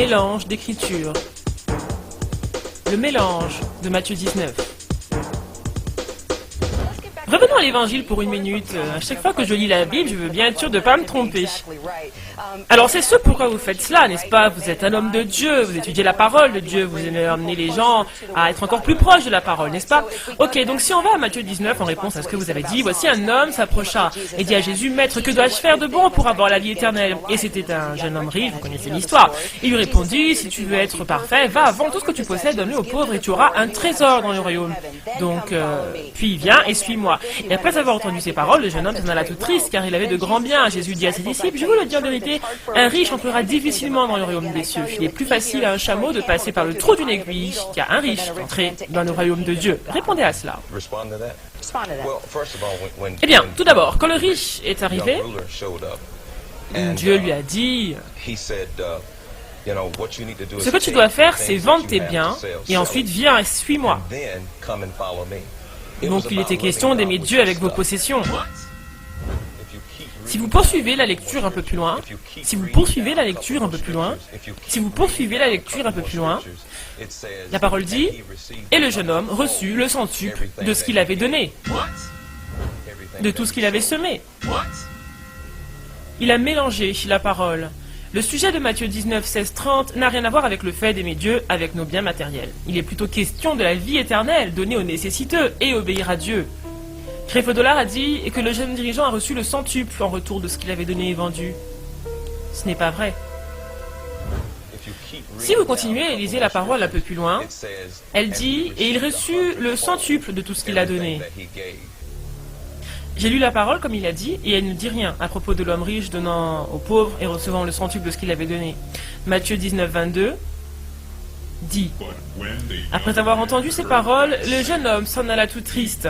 Mélange d'écriture. Le mélange de Matthieu 19. Revenons à l'évangile pour une minute. À chaque fois que je lis la Bible, je veux bien être sûr de ne pas me tromper. Alors c'est ce pourquoi vous faites cela, n'est-ce pas? Vous êtes un homme de Dieu, vous étudiez la parole de Dieu, vous aimez amener les gens à être encore plus proches de la parole, n'est-ce pas? Ok, donc si on va à Matthieu 19 en réponse à ce que vous avez dit, voici un homme s'approcha et dit à Jésus, Maître, que dois-je faire de bon pour avoir la vie éternelle? Et c'était un jeune homme riche, vous connaissez l'histoire. Il lui répondit, si tu veux être parfait, va, vends tout ce que tu possèdes, donne-le aux pauvres et tu auras un trésor dans le royaume. Donc, puis viens et suis-moi. Et après avoir entendu ces paroles, le jeune homme s'en alla tout triste, car il avait de grands biens. Jésus dit à ses disciples, je vous le dis en vérité, un riche entrera difficilement dans le royaume des cieux. Il est plus facile à un chameau de passer par le trou d'une aiguille qu'à un riche d'entrer dans le royaume de Dieu. Répondez à cela. Eh bien, tout d'abord, quand le riche est arrivé, Dieu lui a dit, ce que tu dois faire, c'est vendre tes biens, et ensuite viens et suis-moi. Donc il était question d'aimer Dieu avec vos possessions. Si vous poursuivez la lecture un peu plus loin, la parole dit, et le jeune homme reçut le centuple de ce qu'il avait donné, de tout ce qu'il avait semé. Il a mélangé la parole. Le sujet de Matthieu 19, 16, 30 n'a rien à voir avec le fait d'aimer Dieu avec nos biens matériels. Il est plutôt question de la vie éternelle donnée aux nécessiteux et obéir à Dieu. Creflo-Dollar a dit que le jeune dirigeant a reçu le centuple en retour de ce qu'il avait donné et vendu. Ce n'est pas vrai. Si vous continuez à lire la parole un peu plus loin, elle dit « Et il reçut le centuple de tout ce qu'il a donné ». J'ai lu la parole comme il a dit, et elle ne dit rien à propos de l'homme riche donnant aux pauvres et recevant le centuple de ce qu'il avait donné. Matthieu 19, 22 dit, après avoir entendu ces paroles, le jeune homme s'en alla tout triste,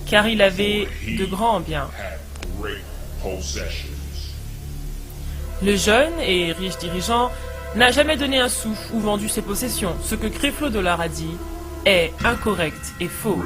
car il avait de grands biens. Le jeune et riche dirigeant n'a jamais donné un sou ou vendu ses possessions. Ce que Creflo-Dollar a dit est incorrect et faux.